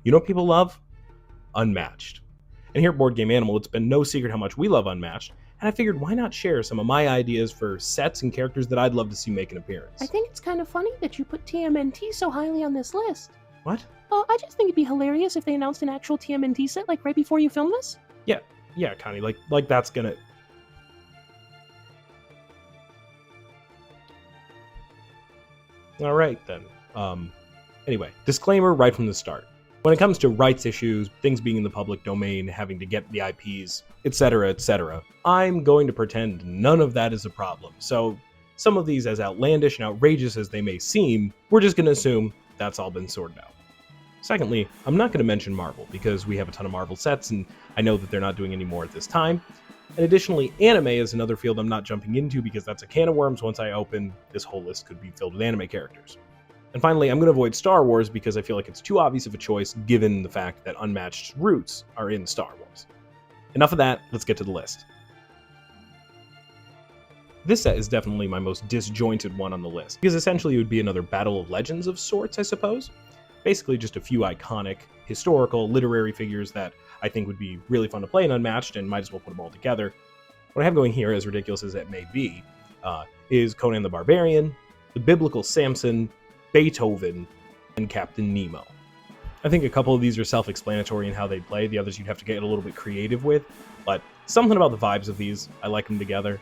You know what people love? Unmatched. And here at Board Game Animal, it's been no secret how much we love Unmatched, and I figured why not share some of my ideas for sets and characters that I'd love to see make an appearance. I think it's kind of funny that you put TMNT so highly on this list. What? Oh, I just think it'd be hilarious if they announced an actual TMNT set like right before you film this. Yeah, Connie, like that's gonna... Alright then. Anyway, disclaimer right from the start. When it comes to rights issues, things being in the public domain, having to get the IPs, etc., I'm going to pretend none of that is a problem. So, some of these, as outlandish and outrageous as they may seem, we're just going to assume that's all been sorted out. Secondly, I'm not going to mention Marvel, because we have a ton of Marvel sets, and I know that they're not doing any more at this time. And additionally, anime is another field I'm not jumping into, because that's a can of worms. Once I open, this whole list could be filled with anime characters. And finally, I'm going to avoid Star Wars because I feel like it's too obvious of a choice given the fact that Unmatched's roots are in Star Wars. Enough of that, let's get to the list. This set is definitely my most disjointed one on the list, because essentially it would be another Battle of Legends of sorts, I suppose. Basically just a few iconic, historical, literary figures that I think would be really fun to play in Unmatched, and might as well put them all together. What I have going here, as ridiculous as it may be, is Conan the Barbarian, the biblical Samson, Beethoven, and Captain Nemo. I think a couple of these are self-explanatory in how they play, the others you'd have to get a little bit creative with, but something about the vibes of these, I like them together,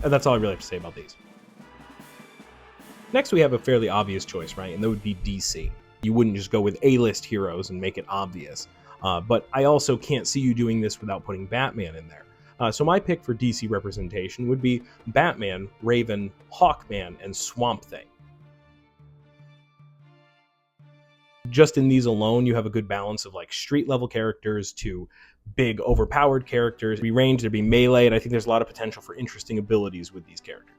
and that's all I really have to say about these. Next we have a fairly obvious choice, right, and that would be DC. You wouldn't just go with A-list heroes and make it obvious, but I also can't see you doing this without putting Batman in there. So my pick for DC representation would be Batman, Raven, Hawkman, and Swamp Thing. Just in these alone, you have a good balance of like street level characters to big overpowered characters. There'd be range, there'd be melee, and I think there's a lot of potential for interesting abilities with these characters.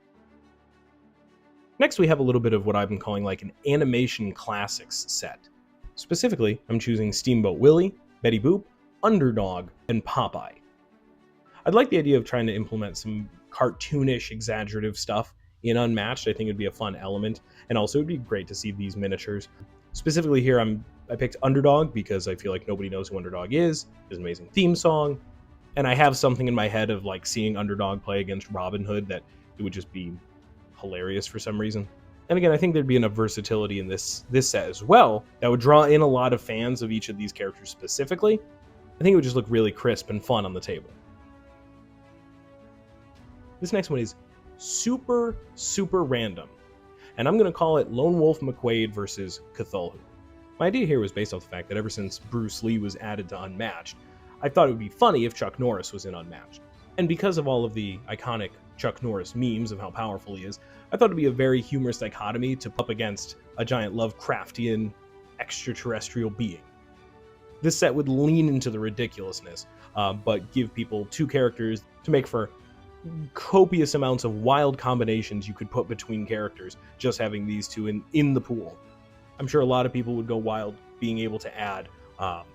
Next, we have a little bit of what I've been calling like an animation classics set. Specifically, I'm choosing Steamboat Willie, Betty Boop, Underdog, and Popeye. I'd like the idea of trying to implement some cartoonish, exaggerative stuff in Unmatched. I think it'd be a fun element, and also it'd be great to see these miniatures. Specifically here, I picked Underdog because I feel like nobody knows who Underdog is. His amazing theme song, and I have something in my head of like seeing Underdog play against Robin Hood that it would just be hilarious for some reason. And again, I think there'd be enough versatility in this set as well that would draw in a lot of fans of each of these characters specifically. I think it would just look really crisp and fun on the table. This next one is super random, and I'm going to call it Lone Wolf McQuade versus Cthulhu. My idea here was based off the fact that ever since Bruce Lee was added to Unmatched, I thought it would be funny if Chuck Norris was in Unmatched. And because of all of the iconic Chuck Norris memes of how powerful he is, I thought it'd be a very humorous dichotomy to put up against a giant Lovecraftian extraterrestrial being. This set would lean into the ridiculousness, but give people two characters to make for copious amounts of wild combinations you could put between characters, just having these two in the pool. I'm sure a lot of people would go wild being able to add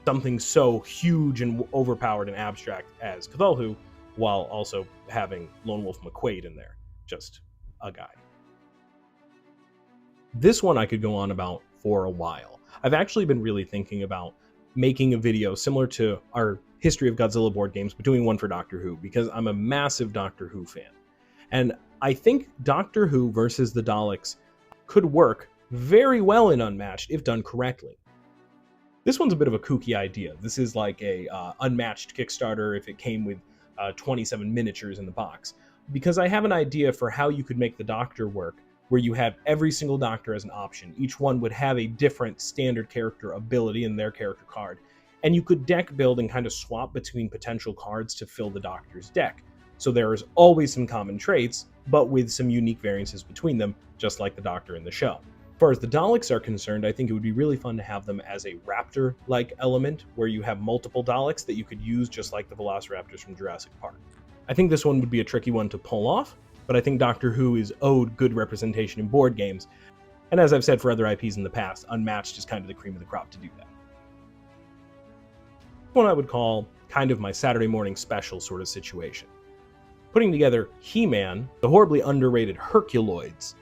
something so huge and overpowered and abstract as Cthulhu, while also having Lone Wolf McQuade in there. Just a guy. This one I could go on about for a while. I've actually been really thinking about making a video similar to our History of Godzilla board games, but doing one for Doctor Who, because I'm a massive Doctor Who fan. And I think Doctor Who versus the Daleks could work very well in Unmatched if done correctly. This one's a bit of a kooky idea. This is like a Unmatched Kickstarter if it came with 27 miniatures in the box. Because I have an idea for how you could make the Doctor work, where you have every single Doctor as an option. Each one would have a different standard character ability in their character card. And you could deck build and kind of swap between potential cards to fill the Doctor's deck. So there is always some common traits, but with some unique variances between them, just like the Doctor in the show. As far as the Daleks are concerned, I think it would be really fun to have them as a raptor-like element, where you have multiple Daleks that you could use just like the Velociraptors from Jurassic Park. I think this one would be a tricky one to pull off, but I think Doctor Who is owed good representation in board games, and as I've said for other IPs in the past, Unmatched is kind of the cream of the crop to do that. One I would call kind of my Saturday morning special sort of situation. Putting together He-Man, the horribly underrated Herculoids,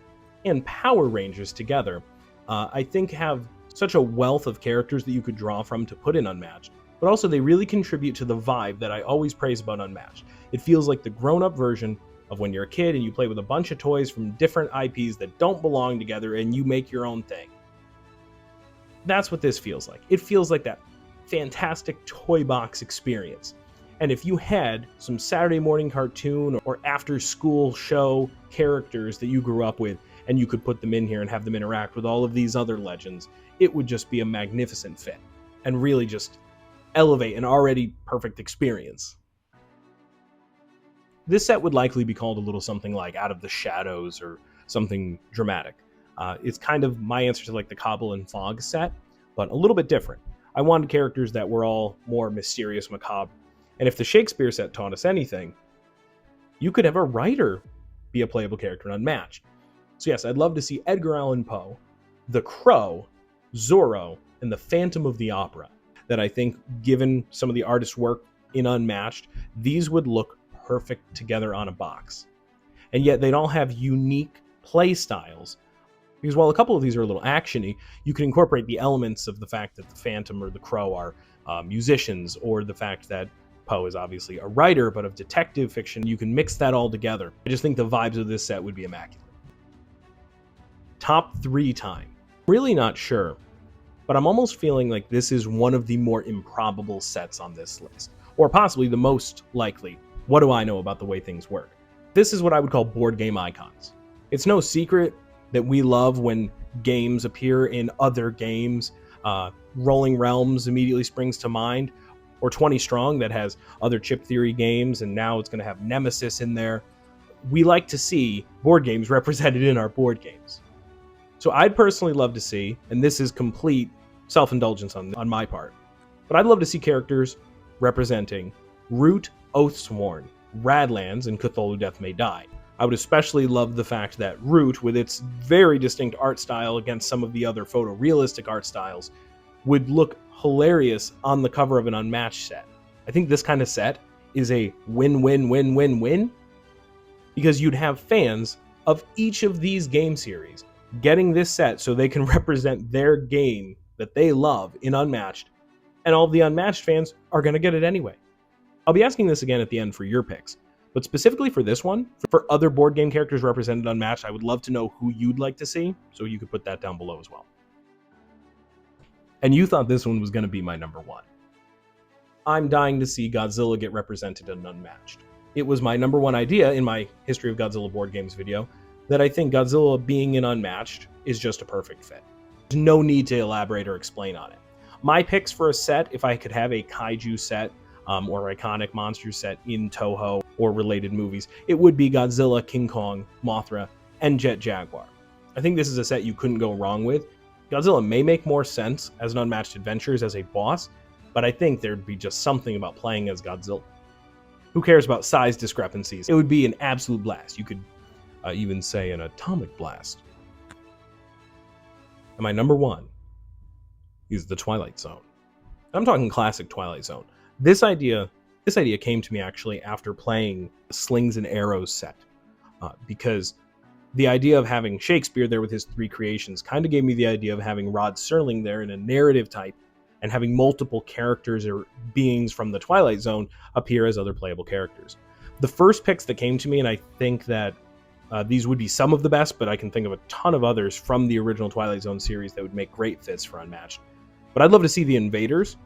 and Power Rangers together, I think have such a wealth of characters that you could draw from to put in Unmatched, but also they really contribute to the vibe that I always praise about Unmatched. It feels like the grown-up version of when you're a kid and you play with a bunch of toys from different IPs that don't belong together and you make your own thing. That's what this feels like. It feels like that fantastic toy box experience. And if you had some Saturday morning cartoon or after school show characters that you grew up with, and you could put them in here and have them interact with all of these other legends, it would just be a magnificent fit and really just elevate an already perfect experience. This set would likely be called a little something like Out of the Shadows or something dramatic. It's kind of my answer to like the Cobble and Fog set, but a little bit different. I wanted characters that were all more mysterious, macabre. And if the Shakespeare set taught us anything, you could have a writer be a playable character in Unmatched. So yes, I'd love to see Edgar Allan Poe, the Crow, Zorro, and the Phantom of the Opera. That I think, given some of the artist's work in Unmatched, these would look perfect together on a box. And yet they'd all have unique play styles. Because while a couple of these are a little actiony, you can incorporate the elements of the fact that the Phantom or the Crow are musicians, or the fact that Poe is obviously a writer, but of detective fiction. You can mix that all together. I just think the vibes of this set would be immaculate. Top 3 time. Really not sure, but I'm almost feeling like this is one of the more improbable sets on this list, or possibly the most likely. What do I know about the way things work? This is what I would call board game icons. It's no secret that we love when games appear in other games. Rolling Realms immediately springs to mind, or 20 Strong that has other chip theory games, and now it's going to have Nemesis in there. We like to see board games represented in our board games. So I'd personally love to see, and this is complete self-indulgence on my part, but I'd love to see characters representing Root, Oathsworn, Radlands, and Cthulhu Death May Die. I would especially love the fact that Root, with its very distinct art style against some of the other photorealistic art styles, would look hilarious on the cover of an Unmatched set. I think this kind of set is a win-win-win-win-win, because you'd have fans of each of these game series getting this set so they can represent their game that they love in Unmatched, and all the Unmatched fans are going to get it anyway. I'll be asking this again at the end for your picks, but specifically for this one, for other board game characters represented Unmatched, I would love to know who you'd like to see, so you could put that down below as well. And you thought this one was going to be my number 1. I'm dying to see Godzilla get represented in Unmatched. It was my number 1 idea in my History of Godzilla board games video, that I think Godzilla being in Unmatched is just a perfect fit. There's no need to elaborate or explain on it. My picks for a set, if I could have a kaiju set or iconic monster set in Toho or related movies, it would be Godzilla, King Kong, Mothra, and Jet Jaguar. I think this is a set you couldn't go wrong with. Godzilla may make more sense as an Unmatched Adventures as a boss, but I think there'd be just something about playing as Godzilla. Who cares about size discrepancies? It would be an absolute blast. You could even say an atomic blast. And my number 1 is the Twilight Zone. I'm talking classic Twilight Zone. This idea came to me actually after playing the Slings and Arrows set, because the idea of having Shakespeare there with his 3 creations kind of gave me the idea of having Rod Serling there in a narrative type, and having multiple characters or beings from the Twilight Zone appear as other playable characters. The first picks that came to me, and I think that these would be some of the best, but I can think of a ton of others from the original Twilight Zone series that would make great fits for Unmatched. But I'd love to see the Invaders,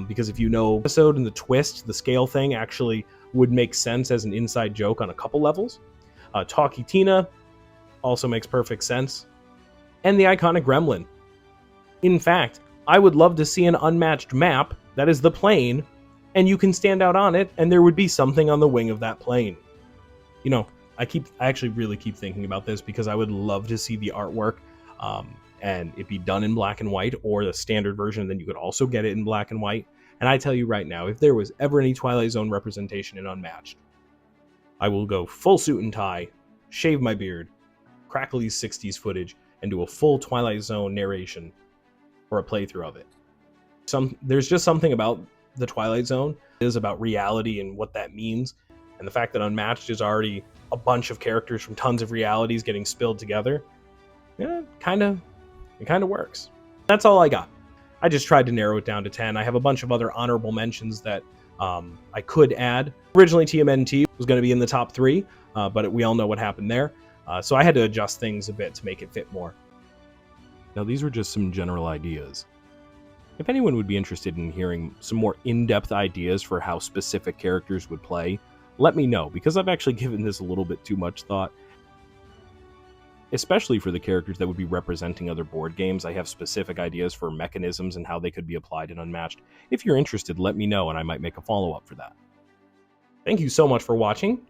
because if you know the episode and the twist, the scale thing actually would make sense as an inside joke on a couple levels. Talkie Tina also makes perfect sense. And the iconic Gremlin. In fact, I would love to see an Unmatched map that is the plane, and you can stand out on it, and there would be something on the wing of that plane. You know, I actually really keep thinking about this, because I would love to see the artwork and it be done in black and white, or the standard version, then you could also get it in black and white. And I tell you right now, if there was ever any Twilight Zone representation in Unmatched, I will go full suit and tie, shave my beard, crackle these 60s footage, and do a full Twilight Zone narration or a playthrough of it. There's just something about the Twilight Zone. It is about reality and what that means, and the fact that Unmatched is already a bunch of characters from tons of realities getting spilled together. Yeah, it kind of works. That's all I got. I just tried to narrow it down to 10. I have a bunch of other honorable mentions that I could add. Originally, TMNT was going to be in the top 3, but we all know what happened there. So I had to adjust things a bit to make it fit more. Now, these were just some general ideas. If anyone would be interested in hearing some more in-depth ideas for how specific characters would play, let me know, because I've actually given this a little bit too much thought. Especially for the characters that would be representing other board games, I have specific ideas for mechanisms and how they could be applied in Unmatched. If you're interested, let me know and I might make a follow-up for that. Thank you so much for watching.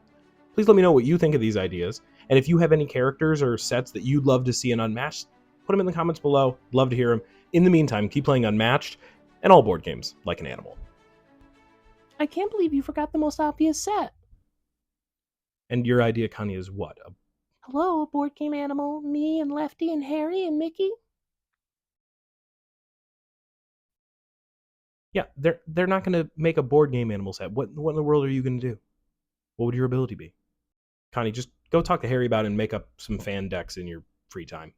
Please let me know what you think of these ideas, and if you have any characters or sets that you'd love to see in Unmatched, put them in the comments below. Love to hear them. In the meantime, keep playing Unmatched and all board games like an animal. I can't believe you forgot the most obvious set. And your idea, Connie, is what? Hello, board game animal. Me and Lefty and Harry and Mickey. Yeah, they're not going to make a board game animal set. What in the world are you going to do? What would your ability be? Connie, just go talk to Harry about it and make up some fan decks in your free time.